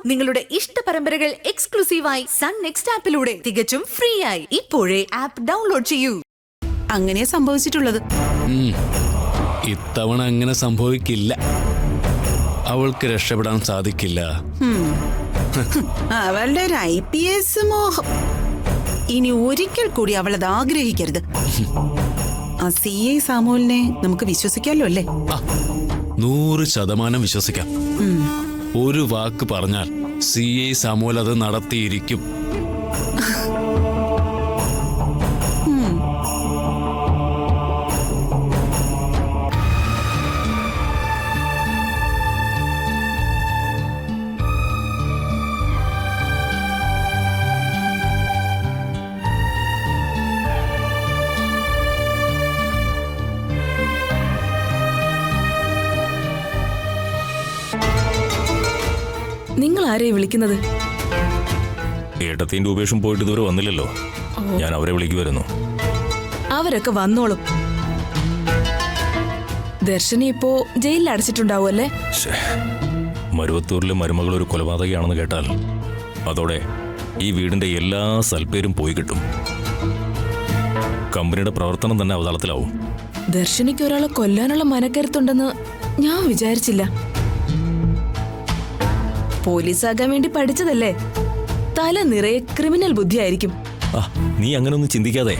നിങ്ങളുടെ ഇഷ്ട പരമ്പരകൾ എക്സ്ക്ലൂസീവായി സൺ നെക്സ്റ്റ് ആപ്പിലൂടെ തികച്ചും ഫ്രീ ആയി ഇപ്പോഴേ ആപ്പ് ഡൗൺലോഡ് ചെയ്യൂ. അങ്ങനെ സംഭവിച്ചിട്ടുള്ളത്. ഇത്തവണ അങ്ങനെ സംഭവിക്കില്ല. അവൾക്ക് രക്ഷപ്പെടാൻ സാധിക്കില്ല. അവളുടെ ഒരു IPS മോഹം ഇനി ഒരിക്കൽ കൂടി അവൾ അത് ആഗ്രഹിക്കരുത്. ആ CA സാമുവലിനെ നമുക്ക് വിശ്വസിക്കാമല്ലോ അല്ലേ? 100% വിശ്വസിക്കാം. ഒരു വാക്ക് പറഞ്ഞാൽ CA സാമുവൽ അത് നടത്തിയിരിക്കും. നിങ്ങൾ ആരെയും വിളിക്കുന്നത്? ഏട്ടത്തിന്റെ ഉപേക്ഷം പോയിട്ട് ഇതുവരെ വന്നില്ലല്ലോ. ഞാൻ അവരെ വിളിക്കുമായിരുന്നു. അവരൊക്കെ വന്നോളും. ദർശനെ ഇപ്പോ ജയിലിൽ അടച്ചിട്ടുണ്ടാവും അല്ലേ? മരുവത്തൂരിലെ മരുമകൾ ഒരു കൊലപാതകയാണെന്ന് കേട്ടാൽ അതോടെ ഈ വീടിന്റെ എല്ലാ സൽപ്പേരും പോയി കിട്ടും. കമ്പനിയുടെ പ്രവർത്തനം തന്നെ അവതാളത്തിലാവും. ദർശനിക്ക് ഒരാളെ കൊല്ലാനുള്ള മനക്കരുത്തുണ്ടെന്ന് ഞാൻ വിചാരിച്ചില്ല. പോലീസാകാൻ വേണ്ടി പഠിച്ചതല്ലേ? തല നിറയെ ക്രിമിനൽ ബുദ്ധിയായിരിക്കും. നീ അങ്ങനെയൊന്നും ചിന്തിക്കാതെ.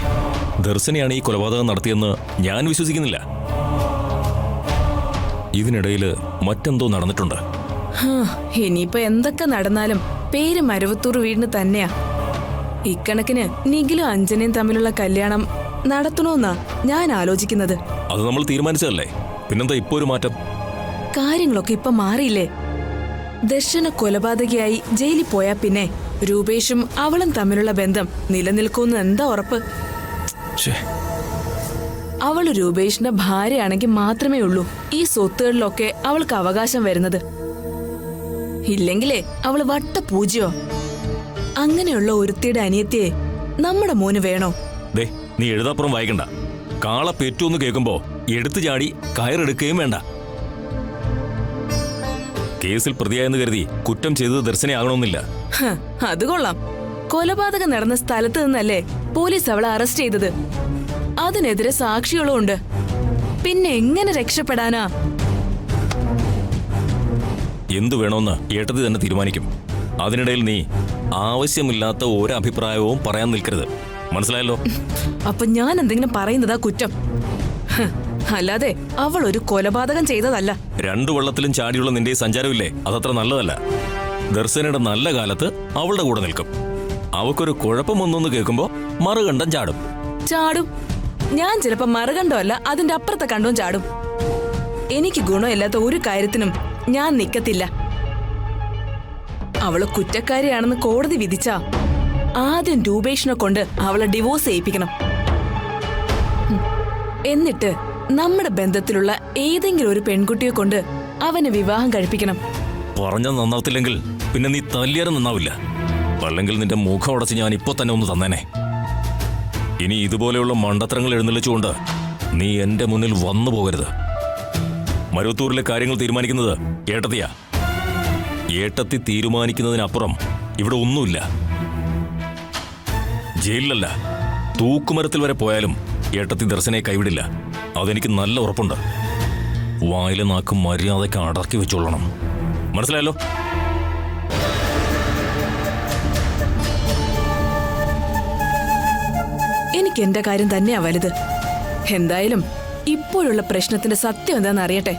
ദർശനയാണ് ഈ കൊലപാതകം നടത്തിയെന്ന് ഞാൻ വിശ്വസിക്കുന്നില്ല. ഇതിനിടയിൽ മറ്റെന്തോ നടന്നിട്ടുണ്ട്. ഇനിയിപ്പോ എന്തൊക്കെ നടന്നാലും പേര് മരുവത്തൂർ വീടിന് തന്നെയാ. ഇക്കണക്കിന് നിഖിലും അഞ്ജനയും തമ്മിലുള്ള കല്യാണം നടത്തണോന്നാ ഞാൻ ആലോചിക്കുന്നത്. അത് നമ്മൾ തീരുമാനിച്ചതല്ലേ, പിന്നെന്താ ഇപ്പോ ഒരു മാറ്റം? കാര്യങ്ങളൊക്കെ ഇപ്പൊ മാറിയില്ലേ? ദർശന കൊലപാതകയായി ജയിലിൽ പോയാ പിന്നെ രൂപേഷും അവളും തമ്മിലുള്ള ബന്ധം നിലനിൽക്കുമെന്ന് എന്താ ഉറപ്പ്? അവള് രൂപേഷിന്റെ ഭാര്യയാണെങ്കിൽ മാത്രമേ ഉള്ളൂ ഈ സ്വത്തുകളിലൊക്കെ അവൾക്ക് അവകാശം വരുന്നത്. ഇല്ലെങ്കിലേ അവള് വട്ടപൂജ്യോ. അങ്ങനെയുള്ള ഒരുത്തിയുടെ അനിയത്തിയെ നമ്മുടെ മോന് വേണോ? നീ എഴുതാപ്പുറം വായിക്കണ്ട. കാള പെറ്റൂന്ന് കേൾക്കുമ്പോ എടുത്തു ചാടി കയറെടുക്കുകയും വേണ്ട. കേസിൽ പ്രതിയായെന്ന് കരുതി കുറ്റം ചെയ്തത് ദർശനയാകണമെന്നില്ല. അത് കൊള്ളാം. കൊലപാതകം നടന്ന സ്ഥലത്ത് നിന്നല്ലേ പോലീസ് അവളെ അറസ്റ്റ് ചെയ്തത്. അതിനെതിരെ സാക്ഷികളും ഉണ്ട്. പിന്നെ എങ്ങനെ രക്ഷപ്പെടാനാ? എന്തു വേണമെന്ന് ഏട്ടത്തി തന്നെ തീരുമാനിക്കും. അതിനിടയിൽ നീ ആവശ്യമില്ലാത്ത ഒരു അഭിപ്രായവും പറയാൻ നിൽക്കരുത്. മനസ്സിലായല്ലോ? അപ്പൊ ഞാൻ എന്തെങ്കിലും പറയുന്നതാ കുറ്റം? അല്ലാതെ അവൾ ഒരു കൊലപാതകം ചെയ്തതല്ല. 2 വള്ളത്തിലും ചാടിയുള്ള നിന്റെ സഞ്ചാരമില്ലേ, അതത്ര നല്ലതല്ല. ദർശനയുടെ നല്ല കാലത്ത് അവളുടെ കൂടെ നിൽക്കും. അവക്കൊരു കുഴപ്പം വന്നൊന്ന് കേൾക്കുമ്പോ മറുകണ്ടം ചാടും. ഞാൻ ചിലപ്പോ മറുകണ്ടോ അല്ല, അതിന്റെ അപ്പുറത്തെ കണ്ടവും ചാടും. എനിക്ക് ഗുണമില്ലാത്ത ഒരു കാര്യത്തിനും ഞാൻ നിക്കത്തില്ല. അവള് കുറ്റക്കാരിയാണെന്ന് കോടതി വിധിച്ചാ ആദ്യം രൂപേഷിനെ കൊണ്ട് അവളെ ഡിവോഴ്സ് ചെയ്യിപ്പിക്കണം. എന്നിട്ട് നമ്മുടെ ബന്ധത്തിലുള്ള ഏതെങ്കിലും ഒരു പെൺകുട്ടിയെ കൊണ്ട് അവനെ വിവാഹം കഴിപ്പിക്കണം. പറഞ്ഞ നന്നാവത്തില്ലെങ്കിൽ പിന്നെ നീ തല്ലിയാലും നന്നാവില്ല. അല്ലെങ്കിൽ നിന്റെ മുഖം ഉടച്ച് ഞാൻ ഇപ്പൊ തന്നെ ഒന്ന് തന്നേനെ. ഇനി ഇതുപോലെയുള്ള മണ്ടത്തരങ്ങൾ എഴുന്നള്ളിച്ചുകൊണ്ട് നീ എന്റെ മുന്നിൽ വന്നു പോകരുത്. മരുവത്തൂരിലെ കാര്യങ്ങൾ തീരുമാനിക്കുന്നത് ഏട്ടത്തിയാ. ഏട്ടത്തി തീരുമാനിക്കുന്നതിനപ്പുറം ഇവിടെ ഒന്നുമില്ല. ജയിലിലല്ല, തൂക്കുമരത്തിൽ വരെ പോയാലും ഏട്ടത്തി ദർശനയെ കൈവിടില്ല. അതെനിക്ക് നല്ല ഉറപ്പുണ്ട്. വായിലെ നാക്ക് മര്യാദയ്ക്ക് അടക്കി വെച്ചോളണം. മനസ്സിലായല്ലോ? എനിക്ക് എന്റെ കാര്യം തന്നെയാ വലുത്. എന്തായാലും ഇപ്പോഴുള്ള പ്രശ്നത്തിന്റെ സത്യം എന്താണെന്ന് അറിയട്ടെ.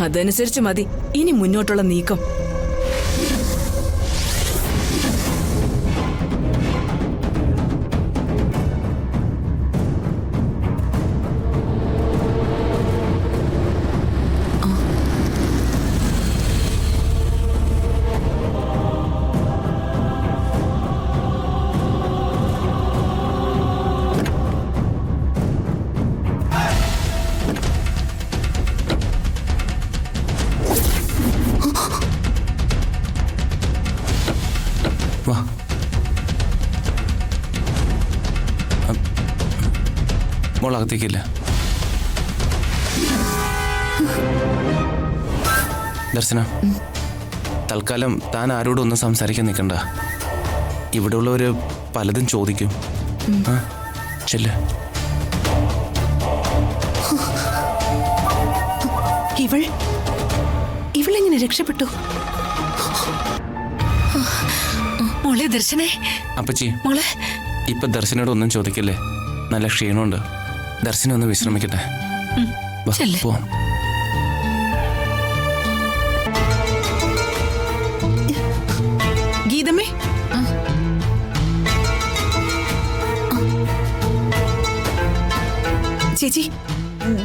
അതനുസരിച്ച് മതി ഇനി മുന്നോട്ടുള്ള നീക്കം. മോളകത്തേക്കില്ല. ദർശന തൽക്കാലം താൻ ആരോടും ഒന്നും സംസാരിക്കാൻ നിൽക്കണ്ട. ഇവിടെ ഉള്ളവര് പലതും ചോദിക്കും. ആ ചെല്ല്. ഇവളെങ്ങനെ രക്ഷപ്പെട്ടു? മോളെ ദർശനേ, അപ്പച്ചി മോളെ ഇപ്പൊ ദർശനോട് ഒന്നും ചോദിക്കല്ലേ. നല്ല ക്ഷീണമുണ്ട്. ദർശനം ഒന്ന് വിശ്രമിക്കട്ടെ. വാ, ചെല്ല്. പോവാം. ഗീതമ്മേ, ചേച്ചി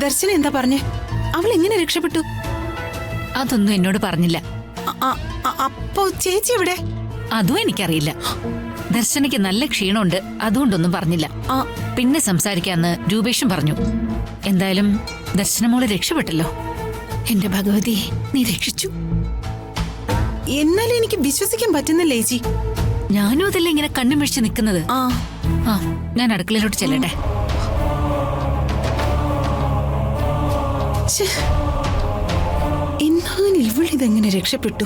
ദർശന എന്താ പറഞ്ഞേ? അവൾ എങ്ങനെ രക്ഷപ്പെട്ടു? അതൊന്നും എന്നോട് പറഞ്ഞില്ല. അപ്പോ ചേച്ചി എവിടെ? അതും എനിക്കറിയില്ല. ദർശനയ്ക്ക് നല്ല ക്ഷീണമുണ്ട്, അതുകൊണ്ടൊന്നും പറഞ്ഞില്ല. പിന്നെ സംസാരിക്കാന്ന് രൂപേഷും പറഞ്ഞു. എന്തായാലും ദർശനമോളെ രക്ഷപ്പെട്ടല്ലോ. എന്റെ ഭഗവതി, നീ രക്ഷിച്ചു. എന്നാലും എനിക്ക് വിശ്വസിക്കാൻ പറ്റുന്നില്ല ചേച്ചി. ഞാനും അതല്ലേ ഇങ്ങനെ കണ്ണും വീഴ്ച നിൽക്കുന്നത്. ആ ഞാൻ അടുക്കളയിലോട്ട് ചെല്ലട്ടെ. എന്നാൽ ഇവളിതെങ്ങനെ രക്ഷപ്പെട്ടു?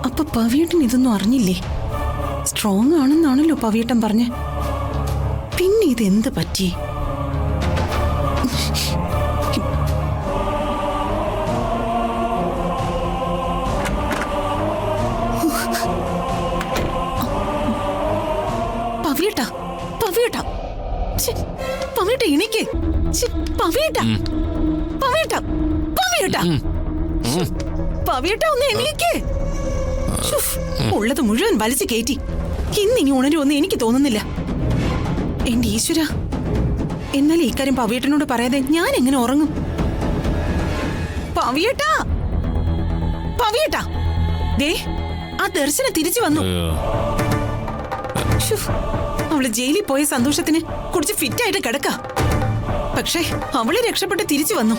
അപ്പൊ പവിയേട്ടൻ ഇതൊന്നും അറിഞ്ഞില്ലേ? സ്ട്രോങ് ആണെന്നാണല്ലോ പവിയേട്ടൻ പറഞ്ഞ്. പിന്നെ ഇതെന്ത് പറ്റി? പവിയേട്ടാ, പവിയേട്ടാ, പവിയേട്ട എണീക്ക്. പവിയേട്ടാ, പവിയേട്ടാ, പവിയേട്ടാ, പവിയേട്ടാ ഒന്ന് എണീക്ക്. ഉള്ളത് മുഴുവൻ വലിച്ചു കയറ്റി. ഇന്നിനി ഉണരുമെന്ന് എനിക്ക് തോന്നുന്നില്ല. എന്റെ ഈശ്വര, എന്നാൽ ഇക്കാര്യം പവിയേട്ടനോട് പറയാതെ ഞാൻ എങ്ങനെ ഉറങ്ങും? പവിയേട്ടാ, പവിയേട്ടാ, ദേ ആ ദർശന തിരിച്ചു വന്നു. അവള് ജയിലിൽ പോയ സന്തോഷത്തിന് കുറച്ച് ഫിറ്റായിട്ട് കിടക്ക. പക്ഷേ അവള് രക്ഷപ്പെട്ട് തിരിച്ചു വന്നു.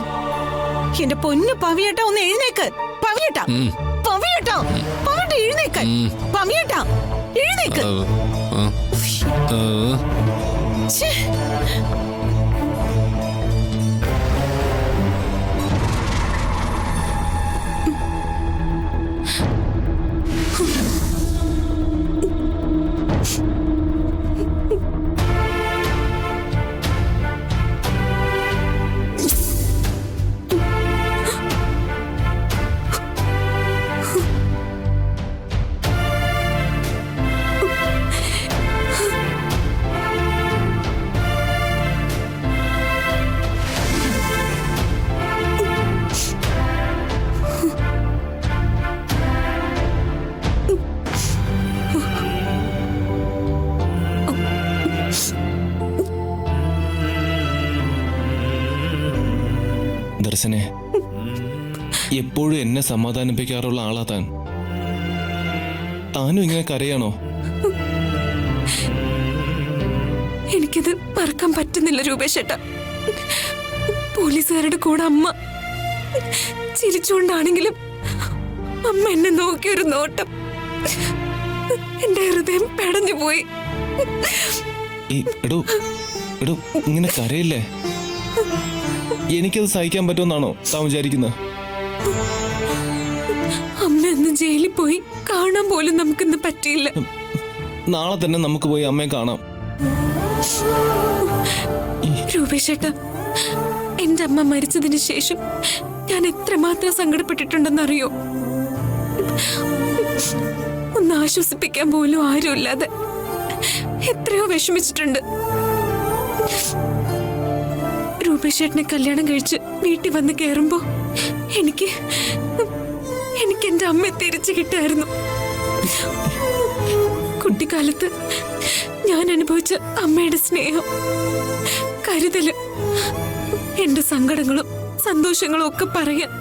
എന്റെ പൊന്നു പവിയേട്ടാ ഒന്ന് എഴുന്നേക്ക്. പവിയേട്ടാ, പവിയേട്ടാ, പവിയേട്ടാ എഴുന്നേക്ക്. പവിയേട്ടാ എഴുന്നേക്ക്. ദർശനെ, എപ്പോഴും എന്നെ സമാധാനിപ്പിക്കാറുള്ള ആളാ താൻ. താനും ഇങ്ങനെ കരയാണോ? എനിക്കിത് മറക്കാൻ പറ്റുന്നില്ല രൂപേഷേട്ട. പോലീസുകാരുടെ കൂടെ അമ്മ ചിരിച്ചുകൊണ്ടാണെങ്കിലും അമ്മ എന്നെ നോക്കിയൊരു നോട്ടം എന്റെ ഹൃദയം പെടഞ്ഞു പോയി. എടോ എടോ, ഇങ്ങനെ കരയില്ലേ. എനിക്കത് സഹിക്കാൻ പറ്റുമെന്നാണോ താൻ വിചാരിക്കുന്നത്? അമ്മ എന്ന് ജയിലിൽ പോയി കാണാൻ പോലും നമുക്കിന്ന് പറ്റിയില്ല. നാളെ തന്നെ നമുക്ക് പോയി അമ്മയെ കാണാം. രൂപേഷേട്ട, എന്റെ അമ്മ മരിച്ചതിന് ശേഷം ഞാൻ എത്രമാത്രം സങ്കടപ്പെട്ടിട്ടുണ്ടെന്നറിയോ? ഒന്ന് ആശ്വസിപ്പിക്കാൻ പോലും ആരുമില്ലാതെ എത്രയോ വിഷമിച്ചിട്ടുണ്ട്. രൂപേഷേട്ടനെ കല്യാണം കഴിച്ച് വീട്ടിൽ വന്ന് കയറുമ്പോ എനിക്ക് എന്റെ അമ്മയെ തിരിച്ചു കിട്ടായിരുന്നു. കുട്ടിക്കാലത്ത് ഞാൻ അനുഭവിച്ച അമ്മയുടെ സ്നേഹം, കരുതല്, എന്റെ സങ്കടങ്ങളും സന്തോഷങ്ങളും ഒക്കെ പറയാൻ